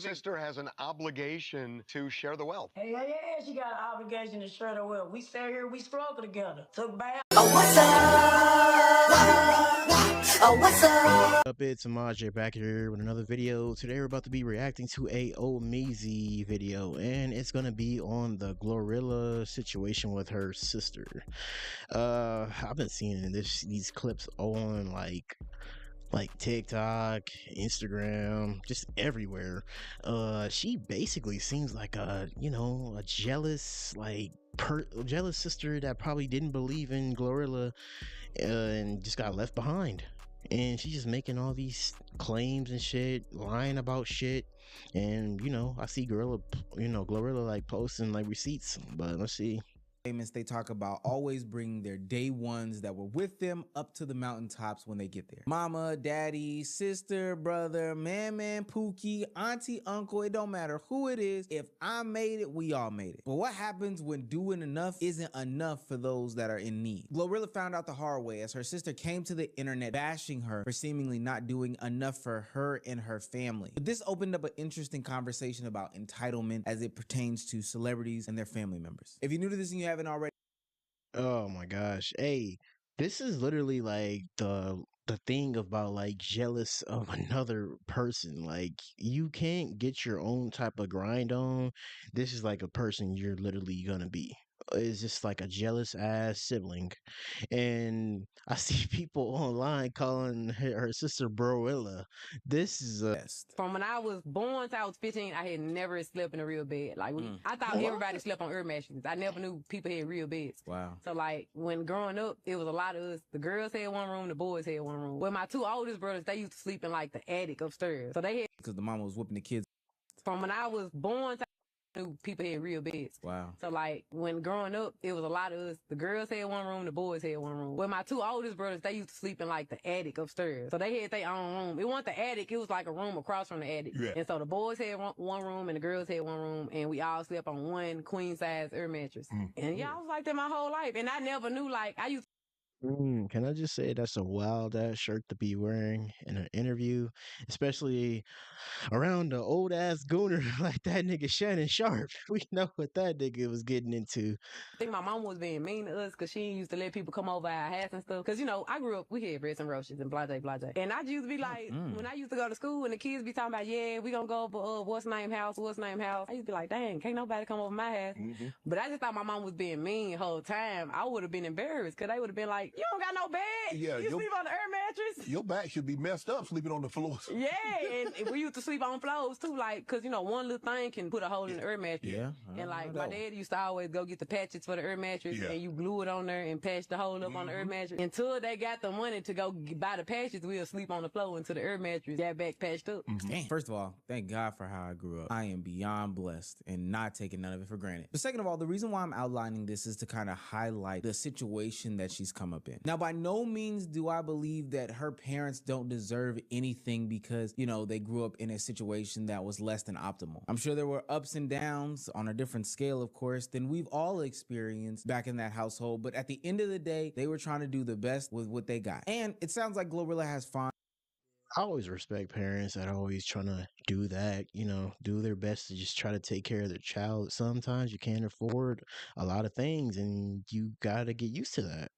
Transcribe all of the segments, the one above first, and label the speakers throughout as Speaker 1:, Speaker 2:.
Speaker 1: sister has an obligation to share the wealth.
Speaker 2: Hey, she got an obligation to share the wealth. We stay here, we struggle together. Took bath.
Speaker 3: Oh, what's up? Oh, what's up?
Speaker 4: It's Amaj back here with another video. Today we're about to be reacting to a Omeezy video, and it's gonna be on the GloRilla situation with her sister. I've been seeing these clips on like TikTok, Instagram, just everywhere. She basically seems like a jealous jealous sister that probably didn't believe in GloRilla and just got left behind. And she's just making all these claims and shit, lying about shit. And I see GloRilla like posting like receipts, but let's see.
Speaker 5: They talk about always bringing their day ones that were with them up to the mountaintops when they get there. Mama, daddy, sister, brother, man, Pookie, auntie, uncle, it don't matter who it is. If I made it, we all made it. But what happens when doing enough isn't enough for those that are in need? GloRilla found out the hard way as her sister came to the internet bashing her for seemingly not doing enough for her and her family. But this opened up an interesting conversation about entitlement as it pertains to celebrities and their family members. If you're new to this and you haven't already,
Speaker 4: Oh my gosh. Hey, this is literally like the thing about like jealous of another person. Like you can't get your own type of grind on. This is like a person you're literally gonna be. It's just like a jealous ass sibling. And I see people online calling her sister Broilla. This is
Speaker 6: From when I was born till I was 15, I had never slept in a real bed. Like, I thought everybody slept on air mattresses. I never knew people had real beds.
Speaker 5: wow.
Speaker 6: So, like, when growing up, it was a lot of us. The girls had one room, the boys had one room. Well, my two oldest brothers, they used to sleep in, like, the attic upstairs. So they had,
Speaker 5: Because the mama was whooping the kids.
Speaker 6: from when I was born till I knew people had real beds.
Speaker 5: Wow.
Speaker 6: So, like, when growing up, it was a lot of us. The girls had one room, the boys had one room. Well, my two oldest brothers, they used to sleep in, like, the attic upstairs. So they had their own room. It wasn't the attic. It was, like, a room across from the attic. Yeah. And so the boys had one room and the girls had one room. And we all slept on one queen-size air mattress. And, yeah, I was like that my whole life. And I never knew, like, I used
Speaker 4: Can I just say that's a wild ass shirt to be wearing in an interview, especially around the old ass gooner like that nigga Shannon Sharp. We know what that nigga was getting into.
Speaker 6: I think my mom was being mean to us because she used to let people come over our house and stuff. Because, I grew up, we had breads and roaches and blah, blah, blah. And I used to be like, when I used to go to school and the kids be talking about, yeah, we gonna go over what's name house. I used to be like, dang, can't nobody come over my house. But I just thought my mom was being mean the whole time. I would have been embarrassed because they would have been like, you don't got no bed.
Speaker 7: Yeah,
Speaker 6: you sleep on the air mattress.
Speaker 7: Your back should be messed up sleeping on the floors.
Speaker 6: Yeah, and we used to sleep on floors too, like, cause one little thing can put a hole in the air mattress.
Speaker 5: Yeah.
Speaker 6: And like my dad used to always go get the patches for the air mattress, and you glue it on there and patch the hole up on the air mattress. Until they got the money to go buy the patches, we'll sleep on the floor until the air mattress got back patched up.
Speaker 5: First of all, thank God for how I grew up. I am beyond blessed and not taking none of it for granted. But second of all, the reason why I'm outlining this is to kind of highlight the situation that she's come up in. Now, by no means do I believe that her parents don't deserve anything because, they grew up in a situation that was less than optimal. I'm sure there were ups and downs on a different scale, of course, than we've all experienced back in that household. But at the end of the day, they were trying to do the best with what they got. And it sounds like GloRilla has fine.
Speaker 4: I always respect parents that are always trying to do that, do their best to just try to take care of their child. Sometimes you can't afford a lot of things and you got to get used to that.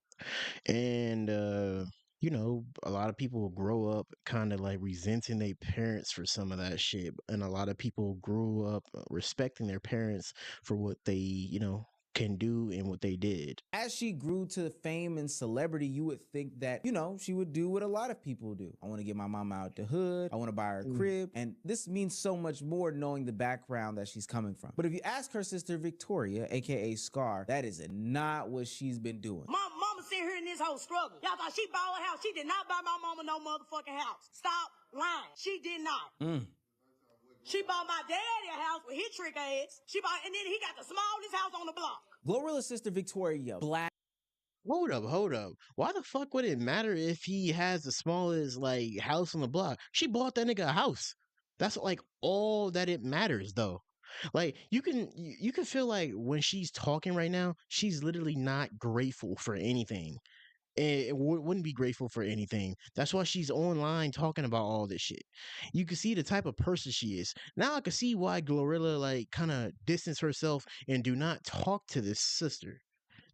Speaker 4: And, a lot of people grow up kind of like resenting their parents for some of that shit. And a lot of people grew up respecting their parents for what they, can do and what they did.
Speaker 5: As she grew to fame and celebrity, you would think that, she would do what a lot of people do. I want to get my mama out the hood. I want to buy her a crib. And this means so much more knowing the background that she's coming from. But if you ask her sister Victoria, aka Scar, that is not what she's been doing.
Speaker 2: Mama sit here in this whole struggle. Y'all thought she bought a house. She did not buy my mama no motherfucking house. Stop lying. She did not. She bought my daddy a house with his trick ass. And then he got the smallest house on the block.
Speaker 5: GloRilla's sister Victoria, black.
Speaker 4: Hold up. Why the fuck would it matter if he has the smallest like house on the block? She bought that nigga a house. That's like all that it matters though. Like you can feel like when she's talking right now, she's literally not grateful for anything. and wouldn't be grateful for anything. That's why she's online talking about all this shit. You can see the type of person she is. Now I can see why GloRilla like kind of distance herself and do not talk to this sister.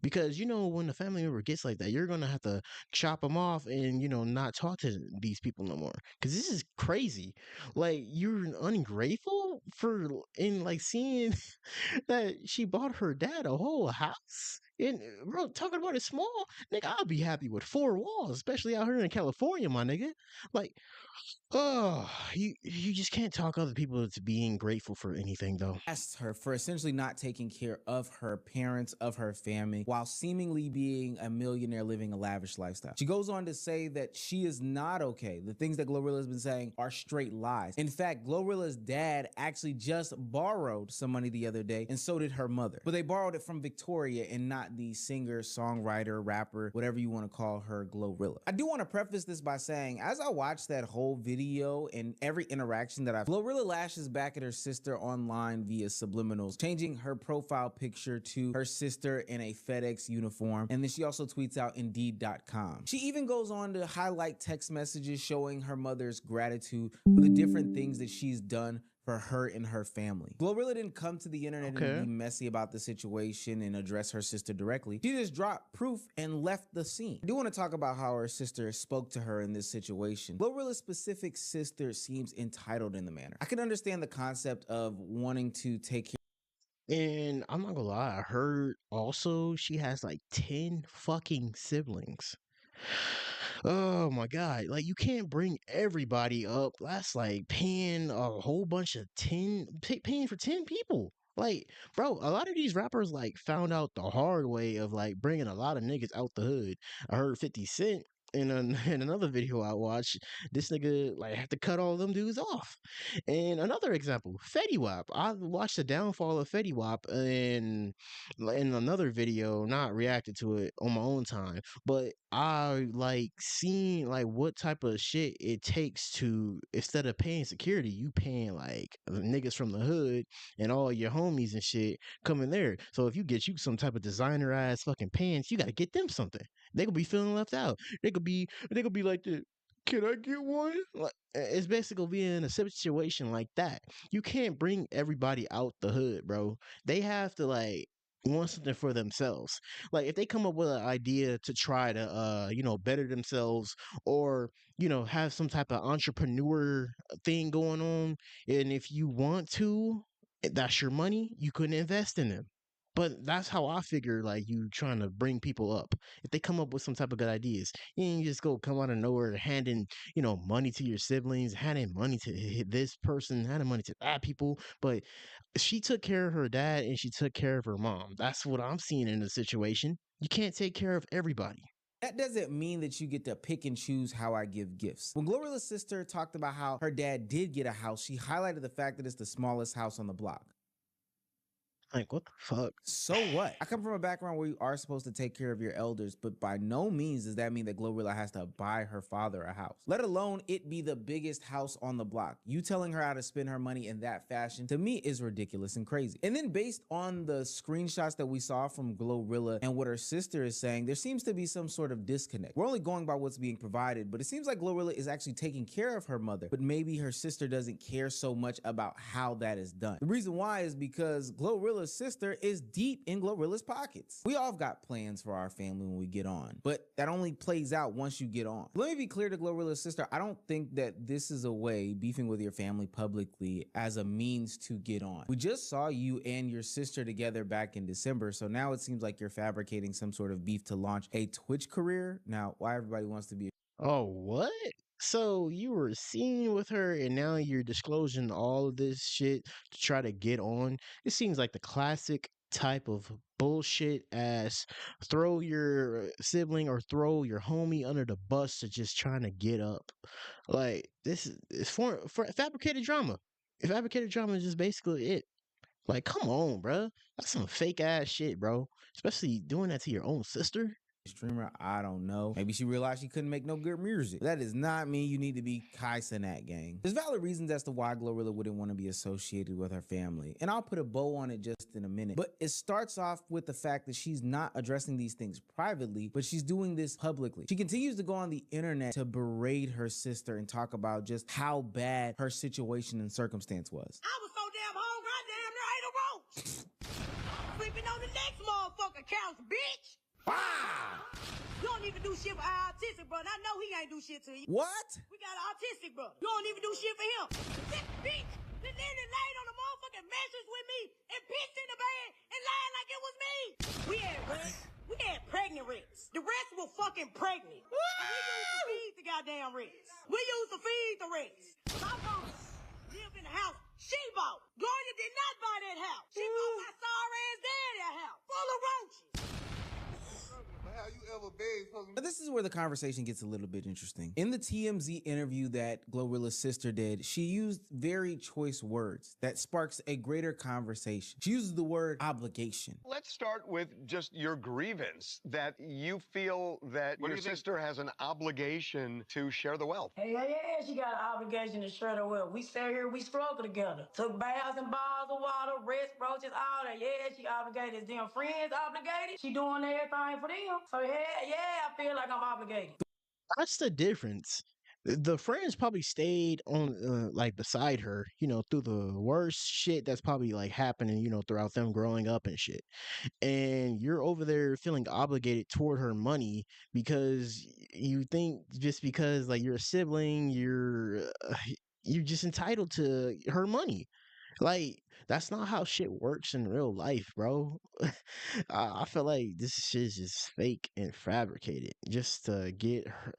Speaker 4: Because when the family member gets like that, you're gonna have to chop them off and not talk to these people no more. Because this is crazy. Like you're ungrateful for in like seeing that she bought her dad a whole house. And bro, talking about it small, nigga, I'll be happy with 4 walls, especially out here in California, my nigga. Like, oh, you just can't talk other people to being grateful for anything though.
Speaker 5: Asked her for essentially not taking care of her parents, of her family, while seemingly being a millionaire living a lavish lifestyle. She goes on to say that she is not okay. The things that GloRilla has been saying are straight lies. In fact, GloRilla's dad actually just borrowed some money the other day, and so did her mother. But they borrowed it from Victoria and not the singer, songwriter, rapper, whatever you want to call her, GloRilla. I do want to preface this by saying, as I watched that whole video and every interaction that GloRilla lashes back at her sister online via subliminals, changing her profile picture to her sister in a FedEx uniform, and then she also tweets out Indeed.com. She even goes on to highlight text messages showing her mother's gratitude for the different things that she's done for her and her family. GloRilla didn't come to the internet and be messy about the situation and address her sister directly. She just dropped proof and left the scene. I do want to talk about how her sister spoke to her in this situation. GloRilla's specific sister seems entitled in the manner. I can understand the concept of wanting to take care.
Speaker 4: And I'm not gonna lie, I heard also she has like 10 fucking siblings. Oh my god, like you can't bring everybody up. That's like paying a whole bunch of paying for 10 people. Like, bro, a lot of these rappers like found out the hard way of like bringing a lot of niggas out the hood. I heard 50 Cent in another video I watched, this nigga like had to cut all them dudes off. And another example, Fetty Wap. I watched the downfall of Fetty Wap in another video, not reacted to it on my own time, but I like seeing like what type of shit it takes to, instead of paying security, you paying like niggas from the hood and all your homies and shit coming there. So if you get you some type of designer ass fucking pants, you gotta get them something. They could be feeling left out. They could be like the, can I get one? Like, it's basically being a situation like that. You can't bring everybody out the hood, bro. They have to like want something for themselves. Like if they come up with an idea to try to better themselves, or have some type of entrepreneur thing going on, and if you want to, that's your money, you couldn't invest in them. But that's how I figure, like, you trying to bring people up. If they come up with some type of good ideas, you ain't just go come out of nowhere handing, money to your siblings, handing money to this person, handing money to that people. But she took care of her dad and she took care of her mom. That's what I'm seeing in the situation. You can't take care of everybody.
Speaker 5: That doesn't mean that you get to pick and choose how I give gifts. When GloRilla's sister talked about how her dad did get a house, she highlighted the fact that it's the smallest house on the block.
Speaker 4: Like, what the fuck?
Speaker 5: So what? I come from a background where you are supposed to take care of your elders, but by no means does that mean that GloRilla has to buy her father a house, let alone it be the biggest house on the block. You telling her how to spend her money in that fashion, to me, is ridiculous and crazy. And then based on the screenshots that we saw from GloRilla and what her sister is saying, there seems to be some sort of disconnect. We're only going by what's being provided, but it seems like GloRilla is actually taking care of her mother, but maybe her sister doesn't care so much about how that is done. The reason why is because GloRilla's sister is deep in GloRilla's pockets. We all have got plans for our family when we get on, but that only plays out once you get on. Let me be clear to GloRilla's sister, I don't think that this is a way, beefing with your family publicly, as a means to get on. We just saw you and your sister together back in December, so now it seems like you're fabricating some sort of beef to launch a Twitch career. Now, why everybody wants to be...
Speaker 4: Oh, what? So you were seen with her and now you're disclosing all of this shit to try to get on? It seems like the classic type of bullshit ass throw your sibling or throw your homie under the bus to just trying to get up. Like, this is for fabricated drama. Fabricated drama is just basically it. Like, come on, bro. That's some fake ass shit, bro. Especially doing that to your own sister.
Speaker 5: streamer, I don't know. Maybe she realized she couldn't make no good music. That does not mean you need to be Kaisa that gang. There's valid reasons as to why GloRilla wouldn't want to be associated with her family, and I'll put a bow on it just in a minute. But it starts off with the fact that she's not addressing these things privately, but she's doing this publicly. She continues to go on the internet to berate her sister and talk about just how bad her situation and circumstance was.
Speaker 2: I was so damn hungry, I damn near ate a roach. Sleeping on the next motherfucking couch, bitch. You don't even do shit for our autistic brother. I know he ain't do shit to you.
Speaker 5: What?
Speaker 2: We got an autistic brother. You don't even do shit for him. This bitch that literally laid on the motherfucking mattress with me and pissed in the bed and lied like it was me. We had pregnant Rex. The rest were fucking pregnant. And we used to feed the goddamn Rex. We used to feed the Rex. My mama lived in the house she bought. Gloria did not buy that house. She bought my sorry ass daddy a house full of roaches.
Speaker 7: How you ever beg?
Speaker 5: Now, this is where the conversation gets a little bit interesting. In the TMZ interview that GloRilla's sister did, she used very choice words that sparks a greater conversation. She uses the word obligation.
Speaker 1: Let's start with just your grievance that you feel that your sister has an obligation to share the wealth.
Speaker 2: Yeah, she got an obligation to share the wealth. We sat here, we struggled together. Took baths and bottles of water, rest, roaches, all that. Yeah, she obligated. Is them friends obligated? She doing everything for them. So yeah, I feel like I'm obligated.
Speaker 4: That's the difference. The friends probably stayed on like beside her, through the worst shit that's probably like happening, throughout them growing up and shit. And you're over there feeling obligated toward her money because you think just because like you're a sibling, you're just entitled to her money. Like, that's not how shit works in real life, bro. I feel like this shit is just fake and fabricated just to get her,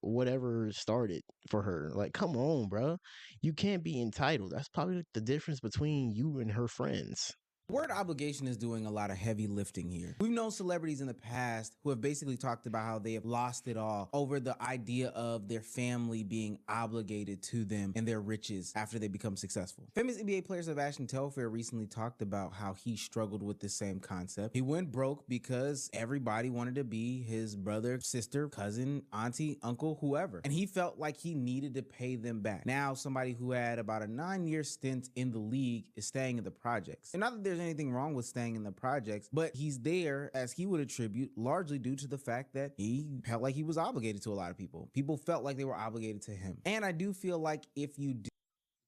Speaker 4: whatever started for her. Like, come on, bro. You can't be entitled. That's probably like the difference between you and her friends.
Speaker 5: The word obligation is doing a lot of heavy lifting here. We've known celebrities in the past who have basically talked about how they have lost it all over the idea of their family being obligated to them and their riches after they become successful. Famous NBA player Sebastian Telfair recently talked about how he struggled with the same concept. He went broke because everybody wanted to be his brother, sister, cousin, auntie, uncle, whoever. And he felt like he needed to pay them back. Now, somebody who had about a 9-year stint in the league is staying in the projects. And not that there's anything wrong with staying in the projects, but he's there, as he would attribute, largely due to the fact that he felt like he was obligated to a lot of people. People felt like they were obligated to him. And I do feel like if you do,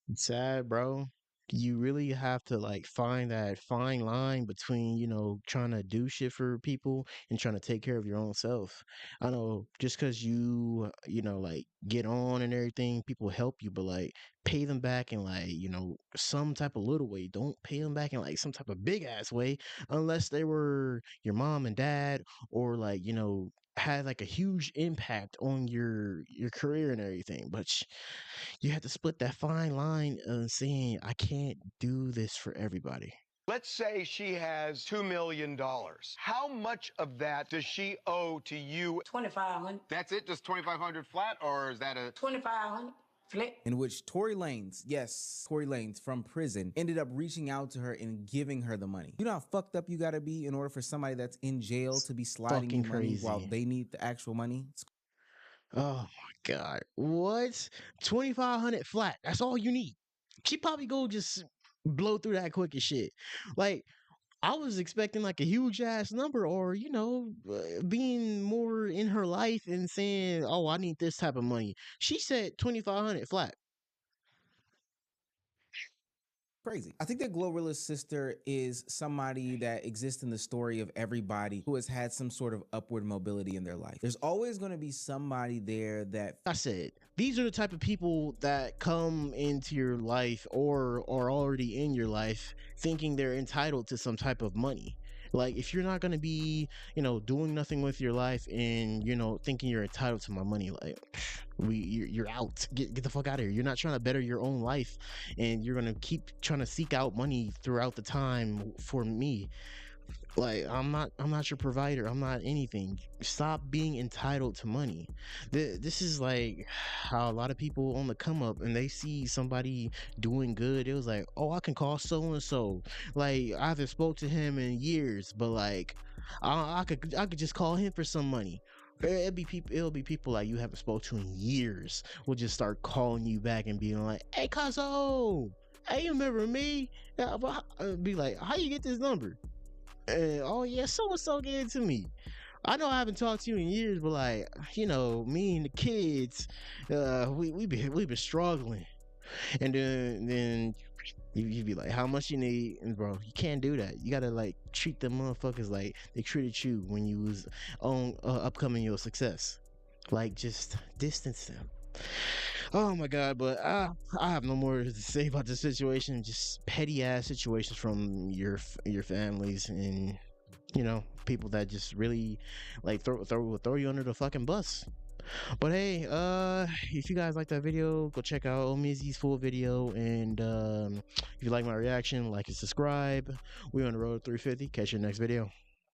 Speaker 4: It's sad, bro. You really have to like find that fine line between, trying to do shit for people and trying to take care of your own self. I know just because like get on and everything, people help you, but like pay them back in like, some type of little way. Don't pay them back in like some type of big ass way unless they were your mom and dad or like, had like a huge impact on your career and everything. But you have to split that fine line of saying, I can't do this for everybody.
Speaker 1: Let's say she has $2 million. How much of that does she owe to you?
Speaker 2: 2,500.
Speaker 1: That's it? Just 2,500 flat? Or is that a
Speaker 2: 2,500. Flip.
Speaker 5: in which Tory Lanez, yes, Tory Lanez from prison, ended up reaching out to her and giving her the money. You know how fucked up you gotta be in order for somebody that's in jail to be sliding you money
Speaker 4: crazy.
Speaker 5: while they need the actual money?
Speaker 4: Oh my God. What? 2,500 flat. That's all you need. She probably go just blow through that quick as shit. Like, I was expecting like a huge ass number or, being more in her life and saying, oh, I need this type of money. She said 2,500 flat.
Speaker 5: Crazy. I think that GloRilla's sister is somebody that exists in the story of everybody who has had some sort of upward mobility in their life. There's always going to be somebody there that
Speaker 4: I said, these are the type of people that come into your life or are already in your life thinking they're entitled to some type of money. Like, if you're not going to be, doing nothing with your life and, thinking you're entitled to my money, like, you're out. Get the fuck out of here. You're not trying to better your own life and you're going to keep trying to seek out money throughout the time for me. Like, I'm not your provider. I'm not anything. Stop being entitled to money. This is like how a lot of people on the come up and they see somebody doing good. It was like, oh, I can call so and so. Like, I haven't spoke to him in years, but like, I could just call him for some money. It'll be people like you haven't spoke to in years will just start calling you back and being like, "Hey, Cuzzo, hey, you remember me?" Be like, "How you get this number?" And, "Oh yeah, so and so gave it to me. I know I haven't talked to you in years, but like, you know, me and the kids, we been struggling." And then you be like, "How much you need?" And bro, you can't do that. You gotta like treat them motherfuckers like they treated you when you was on upcoming your success. Like, just distance them. Oh my god, but I have no more to say about this situation. Just petty ass situations from your families, and you know, people that just really like throw you under the fucking bus. But hey, if you guys like that video, go check out Omizi's full video, and if you like my reaction, like and subscribe. We're on the road to 350. Catch you in the next video.